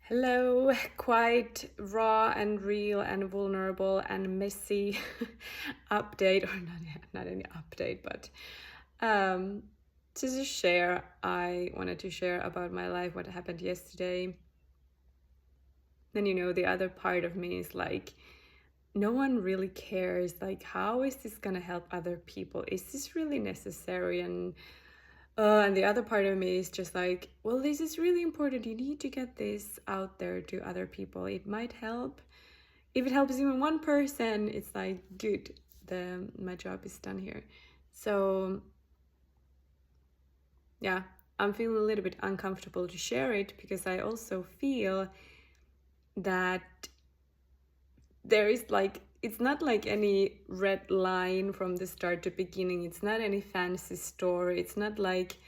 Hello, quite raw and real and vulnerable and messy update, or not any update, but to just share. I wanted to share about my life, what happened yesterday. Then, the other part of me is like, no one really cares. Like, how is this gonna help other people? Is this really necessary? And the other part of me is just like, well, this is really important. You need to get this out there to other people. It might help. If it helps even one person, it's like, good. My job is done here. So, yeah, I'm feeling a little bit uncomfortable to share it because I also feel that there is like, it's not like any red line from the start to beginning. It's not any fancy story. It's not like,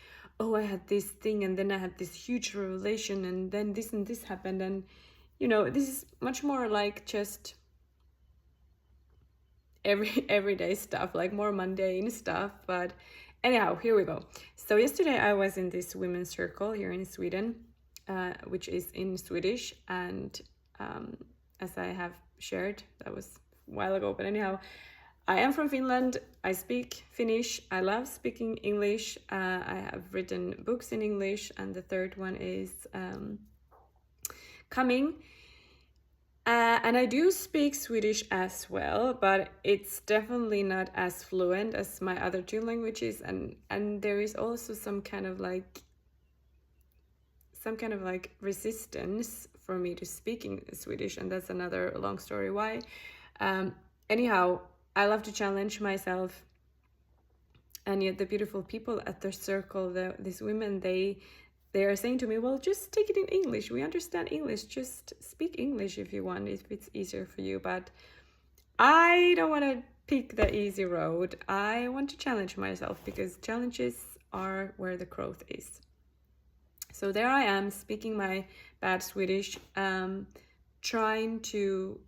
oh, I had this thing and then I had this huge revelation and then this and this happened. And, this is much more like just everyday stuff, like more mundane stuff. But anyhow, here we go. So yesterday I was in this women's circle here in Sweden, which is in Swedish. And as I have shared, that was a while ago, but anyhow, I am from Finland. I speak Finnish. I love speaking English. I have written books in English, and the third one is coming. And I do speak Swedish as well, but it's definitely not as fluent as my other two languages. And there is also some kind of like resistance for me to speaking Swedish, and that's another long story why. Anyhow, I love to challenge myself, and yet the beautiful people at the circle, these women, they are saying to me, well, just take it in English. We understand English. Just speak English if you want, if it's easier for you. But I don't want to pick the easy road. I want to challenge myself because challenges are where the growth is. So there I am speaking my bad Swedish, trying to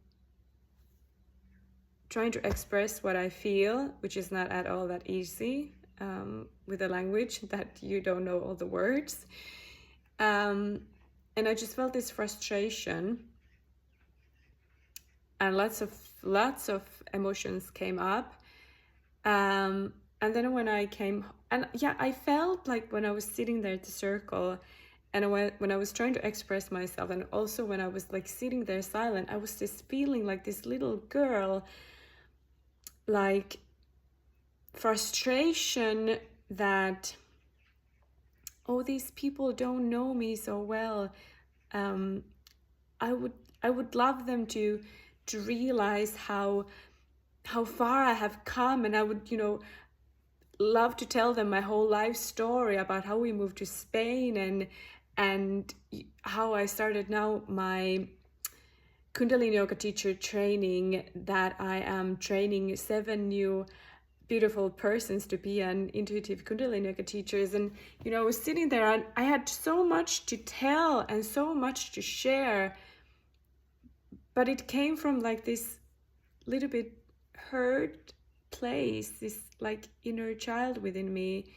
express what I feel, which is not at all that easy with a language that you don't know all the words. And I just felt this frustration, and lots of emotions came up. And then when I came, and yeah, I felt like when I was sitting there at the circle, and when I was trying to express myself, and also when I was like sitting there silent, I was just feeling like this little girl, like frustration that, oh, these people don't know me so well. I would love them to realize how far I have come, and I would, love to tell them my whole life story about how we moved to Spain and how I started now my kundalini yoga teacher training, that I am training 7 new beautiful persons to be an intuitive kundalini yoga teachers. And I was sitting there and I had so much to tell and so much to share, but it came from like this little bit hurt place, this like inner child within me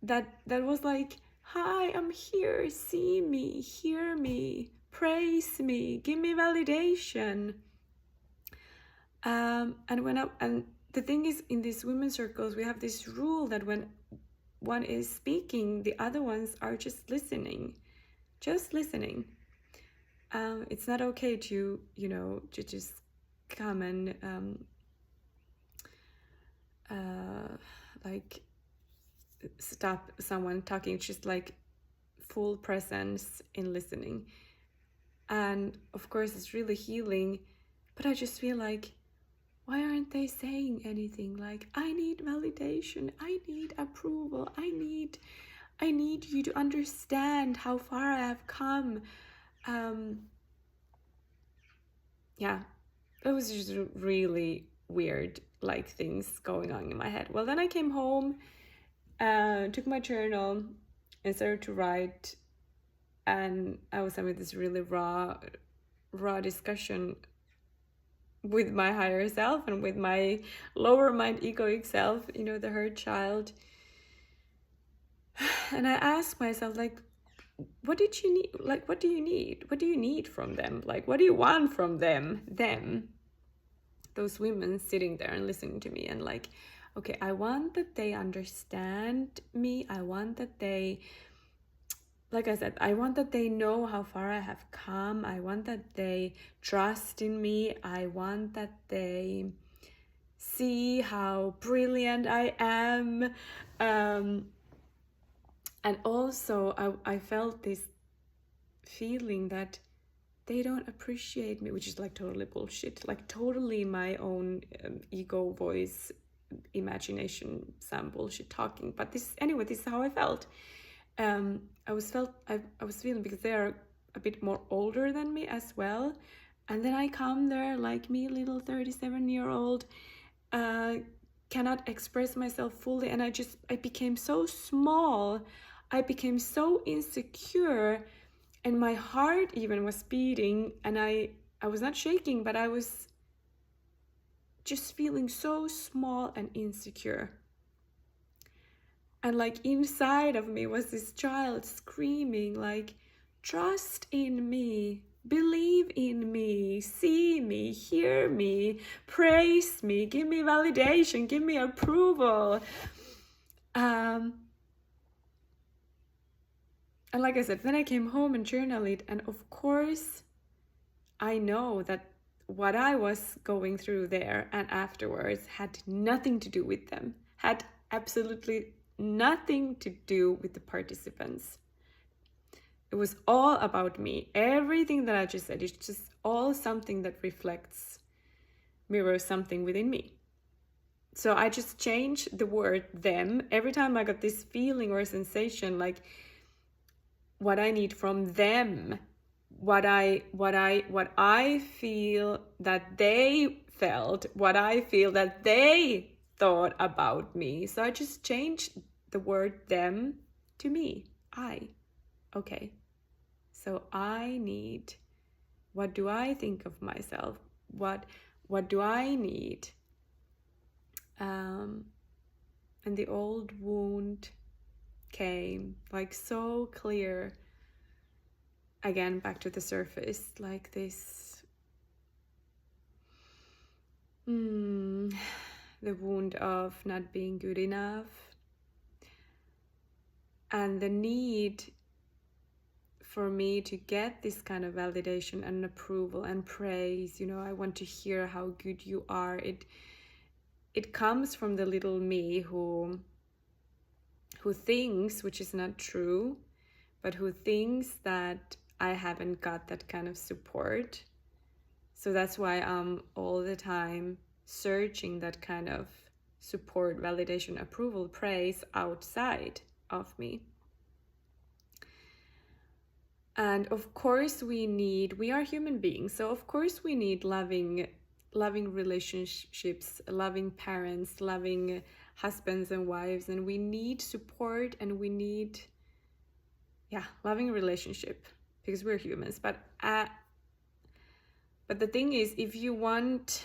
that was like, hi, I'm here, see me, hear me, praise me, give me validation. And the thing is, in these women's circles, we have this rule that when one is speaking, the other ones are just listening. It's not okay to just come and like stop someone talking. It's just like full presence in listening. And of course it's really healing, but I just feel like, why aren't they saying anything? Like, I need validation, I need approval, I need you to understand how far I have come. Yeah, it was just really weird, like things going on in my head. Well, then I came home, took my journal and started to write, and I was having this really raw discussion with my higher self and with my lower mind egoic self, the hurt child. And I asked myself, like, what did you need? Like, what do you need? What do you need from them? Like, what do you want from them? Those women sitting there and listening to me, and like, okay, I want that they understand me. I want that they, like I said, I want that they know how far I have come. I want that they trust in me. I want that they see how brilliant I am. And also, I felt this feeling that they don't appreciate me, which is like totally bullshit, like totally my own ego voice, imagination, some bullshit talking. But this is how I felt. I was feeling, because they are a bit more older than me as well, and then I come there like me, little 37-year-old, cannot express myself fully, and I became so small, I became so insecure, and my heart even was beating, and I was not shaking, but I was just feeling so small and insecure. And like inside of me was this child screaming like, trust in me, believe in me, see me, hear me, praise me, give me validation, give me approval. And like I said, then I came home and journaled it, and of course I know that what I was going through there and afterwards had nothing to do with them, had absolutely nothing to do with the participants. It was all about me. Everything that I just said is just all something that mirrors something within me. So I just changed the word them. Every time I got this feeling or sensation, like what I need from them, what I feel that they felt, what I feel that they thought about me. So I just changed the word them to me. Okay. So I need, what do I think of myself? What do I need? And the old wound came like so clear again, back to the surface, like this the wound of not being good enough, and the need for me to get this kind of validation and approval and praise. I want to hear how good you are. It comes from the little me who thinks, which is not true, but who thinks that I haven't got that kind of support. So that's why I'm all the time searching that kind of support, validation, approval, praise outside of me. And of course we are human beings, so of course we need loving relationships, loving parents, loving husbands and wives, and we need support, and we need loving relationship, because we're humans. But the thing is, if you want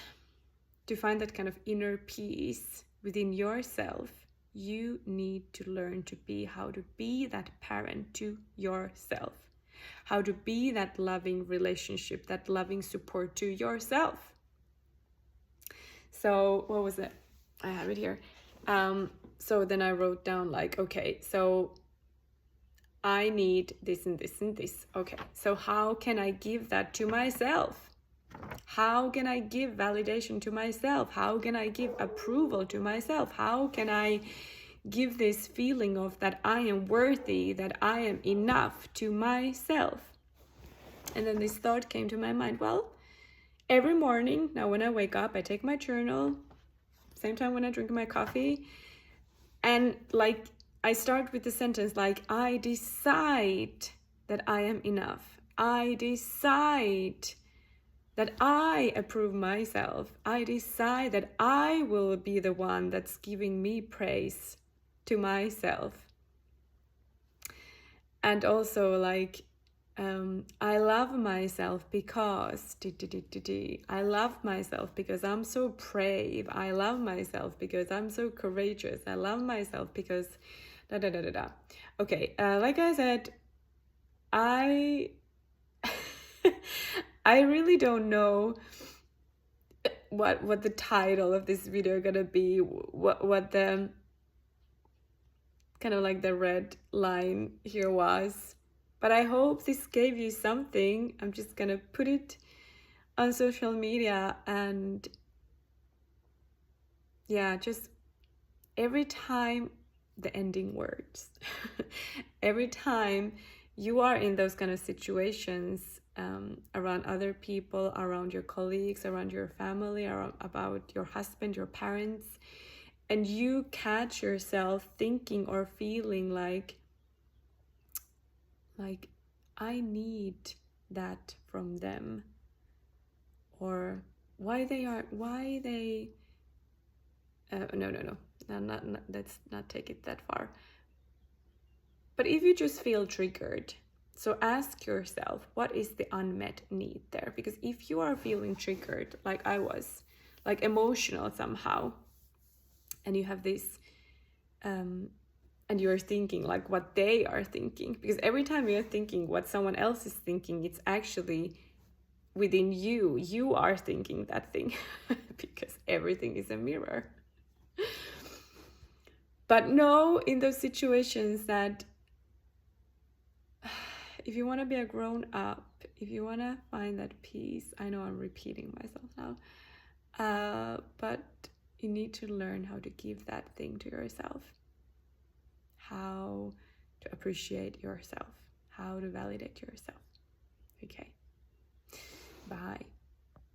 to find that kind of inner peace within yourself, you need to learn how to be that parent to yourself, how to be that loving relationship, that loving support to yourself. So what was it? I have it here. So then I wrote down like, okay, so I need this and this and this. Okay, so how can I give that to myself? How can I give validation to myself? How can I give approval to myself? How can I give this feeling of that I am worthy, that I am enough to myself? And then this thought came to my mind. Well, every morning now when I wake up, I take my journal, same time when I drink my coffee, and like I start with the sentence like, I decide that I am enough. I decide that I approve myself. I decide that I will be the one that's giving me praise to myself. And also like, I love myself because I love myself because I'm so brave. I love myself because I'm so courageous. I love myself because Okay, like I said, I I really don't know what the title of this video gonna be, what the kind of like the red line here was, but I hope this gave you something. I'm just gonna put it on social media, and yeah, just every time the ending words every time you are in those kind of situations, around other people, around your colleagues, around your family, around, about your husband, your parents, and you catch yourself thinking or feeling like I need that from them, or why they no, let's not take it that far. But if you just feel triggered, so ask yourself, what is the unmet need there? Because if you are feeling triggered, like I was, like emotional somehow, and you have this, and you're thinking like what they are thinking, because every time you're thinking what someone else is thinking, it's actually within you. You are thinking that thing because everything is a mirror. But know in those situations that if you want to be a grown up, if you want to find that peace, I know I'm repeating myself now, but you need to learn how to give that thing to yourself, how to appreciate yourself, how to validate yourself. Okay, bye.